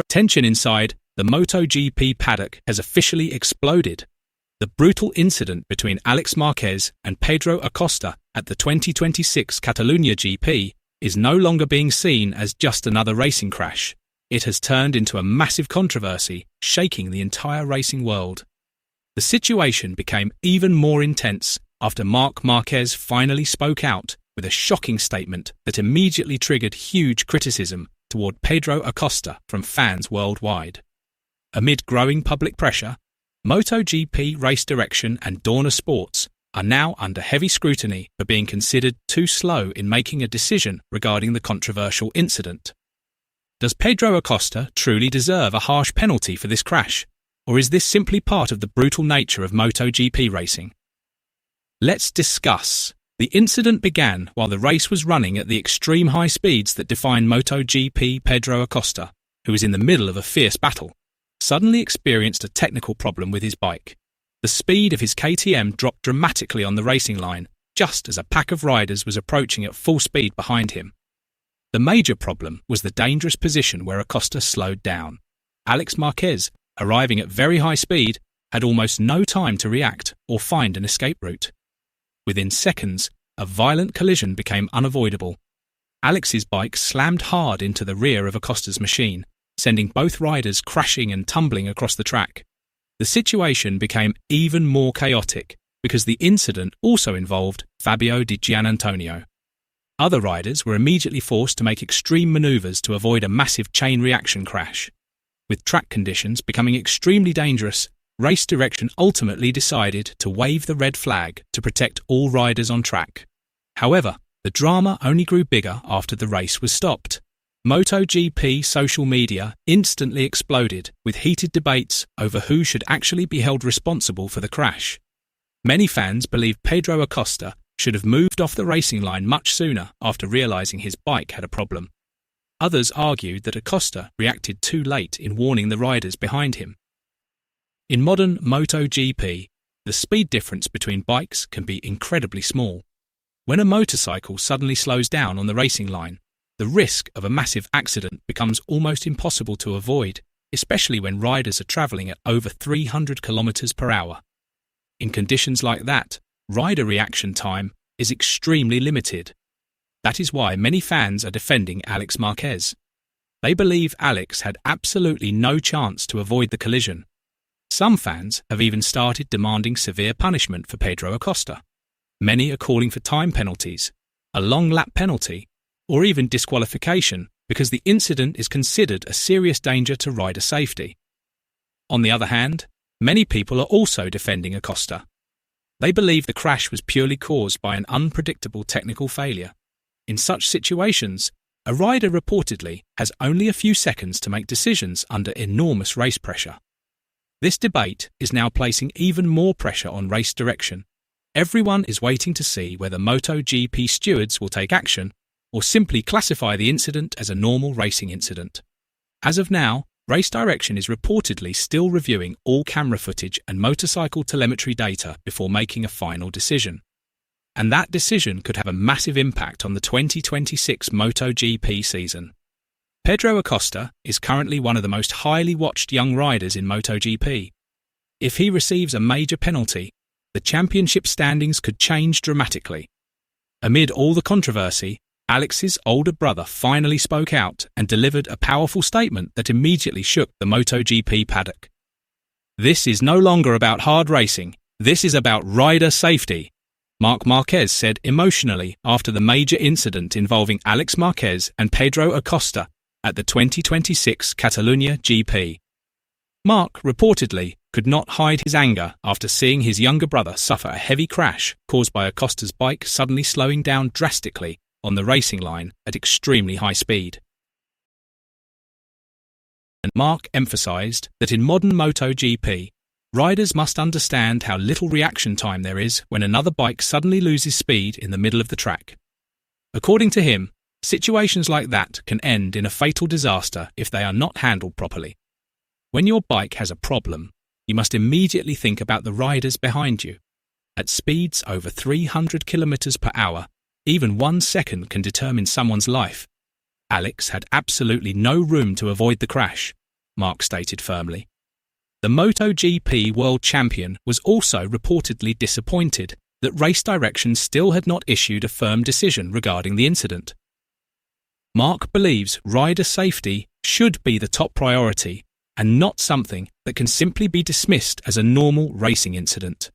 Tension inside the MotoGP paddock has officially exploded. The brutal incident between Álex Marquez and Pedro Acosta at the 2026 Catalunya GP is no longer being seen as just another racing crash. It has turned into a massive controversy, shaking the entire racing world. The situation became even more intense after Marc Márquez finally spoke out with a shocking statement that immediately triggered huge criticism toward Pedro Acosta from fans worldwide. Amid growing public pressure, MotoGP race direction and Dorna Sports are now under heavy scrutiny for being considered too slow in making a decision regarding the controversial incident. Does Pedro Acosta truly deserve a harsh penalty for this crash, or is this simply part of the brutal nature of MotoGP racing? Let's discuss. The incident began while the race was running at the extreme high speeds that define MotoGP. Pedro Acosta, who was in the middle of a fierce battle, suddenly experienced a technical problem with his bike. The speed of his KTM dropped dramatically on the racing line, just as a pack of riders was approaching at full speed behind him. The major problem was the dangerous position where Acosta slowed down. Álex Marquez, arriving at very high speed, had almost no time to react or find an escape route. Within seconds, a violent collision became unavoidable. Alex's bike slammed hard into the rear of Acosta's machine, sending both riders crashing and tumbling across the track. The situation became even more chaotic because the incident also involved Fabio Di Giannantonio. Other riders were immediately forced to make extreme maneuvers to avoid a massive chain reaction crash. With track conditions becoming extremely dangerous, race direction ultimately decided to wave the red flag to protect all riders on track. However, the drama only grew bigger after the race was stopped. MotoGP social media instantly exploded with heated debates over who should actually be held responsible for the crash. Many fans believe Pedro Acosta should have moved off the racing line much sooner after realizing his bike had a problem. Others argued that Acosta reacted too late in warning the riders behind him. In modern MotoGP, the speed difference between bikes can be incredibly small. When a motorcycle suddenly slows down on the racing line, the risk of a massive accident becomes almost impossible to avoid, especially when riders are travelling at over 300 km per hour. In conditions like that, rider reaction time is extremely limited. That is why many fans are defending Álex Marquez. They believe Álex had absolutely no chance to avoid the collision. Some fans have even started demanding severe punishment for Pedro Acosta. Many are calling for time penalties, a long lap penalty, or even disqualification because the incident is considered a serious danger to rider safety. On the other hand, many people are also defending Acosta. They believe the crash was purely caused by an unpredictable technical failure. In such situations, a rider reportedly has only a few seconds to make decisions under enormous race pressure. This debate is now placing even more pressure on race direction. Everyone is waiting to see whether MotoGP stewards will take action or simply classify the incident as a normal racing incident. As of now, race direction is reportedly still reviewing all camera footage and motorcycle telemetry data before making a final decision. And that decision could have a massive impact on the 2026 MotoGP season. Pedro Acosta is currently one of the most highly watched young riders in MotoGP. If he receives a major penalty, the championship standings could change dramatically. Amid all the controversy, Alex's older brother finally spoke out and delivered a powerful statement that immediately shook the MotoGP paddock. "This is no longer about hard racing, this is about rider safety," Marc Márquez said emotionally after the major incident involving Álex Marquez and Pedro Acosta at the 2026 Catalunya GP. Marc reportedly could not hide his anger after seeing his younger brother suffer a heavy crash caused by Acosta's bike suddenly slowing down drastically on the racing line at extremely high speed. And Marc emphasised that in modern MotoGP, riders must understand how little reaction time there is when another bike suddenly loses speed in the middle of the track. According to him, situations like that can end in a fatal disaster if they are not handled properly. When your bike has a problem, you must immediately think about the riders behind you. At speeds over 300 km per hour, even 1 second can determine someone's life. Álex had absolutely no room to avoid the crash, Marc stated firmly. The MotoGP world champion was also reportedly disappointed that race direction still had not issued a firm decision regarding the incident. Marc believes rider safety should be the top priority and not something that can simply be dismissed as a normal racing incident.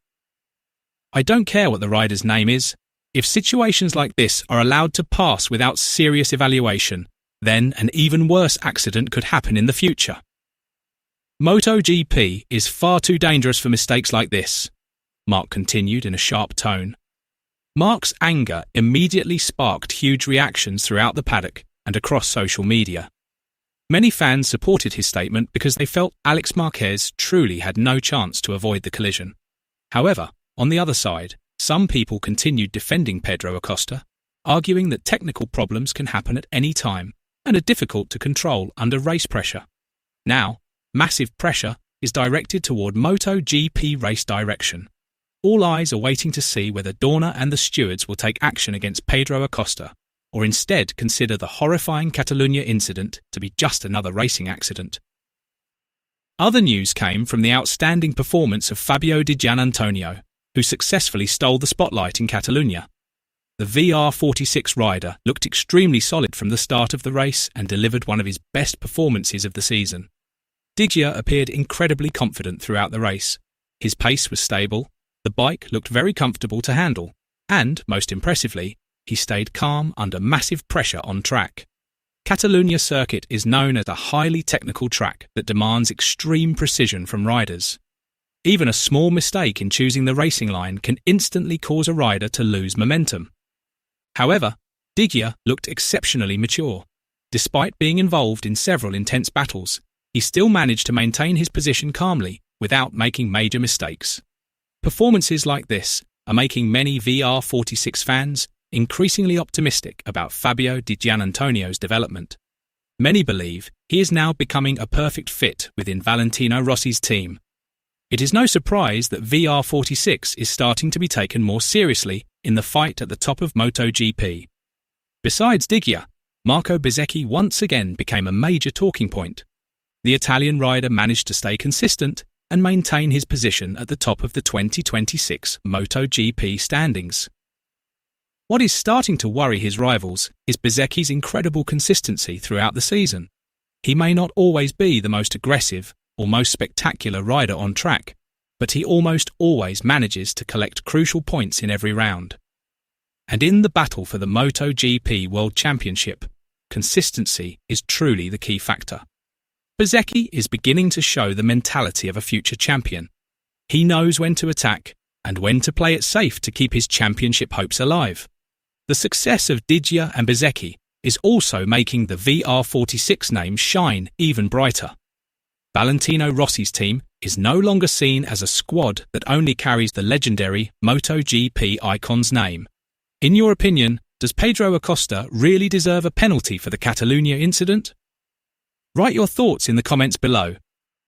I don't care what the rider's name is. If situations like this are allowed to pass without serious evaluation, then an even worse accident could happen in the future. MotoGP is far too dangerous for mistakes like this, Marc continued in a sharp tone. Marc's anger immediately sparked huge reactions throughout the paddock and across social media. Many fans supported his statement because they felt Álex Marquez truly had no chance to avoid the collision. However, on the other side, some people continued defending Pedro Acosta, arguing that technical problems can happen at any time and are difficult to control under race pressure. Now, massive pressure is directed toward MotoGP race direction. All eyes are waiting to see whether Dorna and the stewards will take action against Pedro Acosta, or instead consider the horrifying Catalunya incident to be just another racing accident. Other news came from the outstanding performance of Fabio Di Giannantonio, who successfully stole the spotlight in Catalunya. The VR46 rider looked extremely solid from the start of the race and delivered one of his best performances of the season. Digia appeared incredibly confident throughout the race. His pace was stable, the bike looked very comfortable to handle, and, most impressively, he stayed calm under massive pressure on track. Catalunya circuit is known as a highly technical track that demands extreme precision from riders. Even a small mistake in choosing the racing line can instantly cause a rider to lose momentum. However, Digia looked exceptionally mature. Despite being involved in several intense battles, he still managed to maintain his position calmly without making major mistakes. Performances like this are making many VR46 fans increasingly optimistic about Fabio Di Giannantonio's development. Many believe he is now becoming a perfect fit within Valentino Rossi's team. It is no surprise that VR46 is starting to be taken more seriously in the fight at the top of MotoGP. Besides Digia, Marco Bezzecchi once again became a major talking point. The Italian rider managed to stay consistent and maintain his position at the top of the 2026 MotoGP standings. What is starting to worry his rivals is Bezzecchi's incredible consistency throughout the season. He may not always be the most aggressive or most spectacular rider on track, but he almost always manages to collect crucial points in every round. And in the battle for the MotoGP World Championship, consistency is truly the key factor. Bezzecchi is beginning to show the mentality of a future champion. He knows when to attack and when to play it safe to keep his championship hopes alive. The success of Digia and Bezzecchi is also making the VR46 name shine even brighter. Valentino Rossi's team is no longer seen as a squad that only carries the legendary MotoGP icon's name. In your opinion, does Pedro Acosta really deserve a penalty for the Catalunya incident? Write your thoughts in the comments below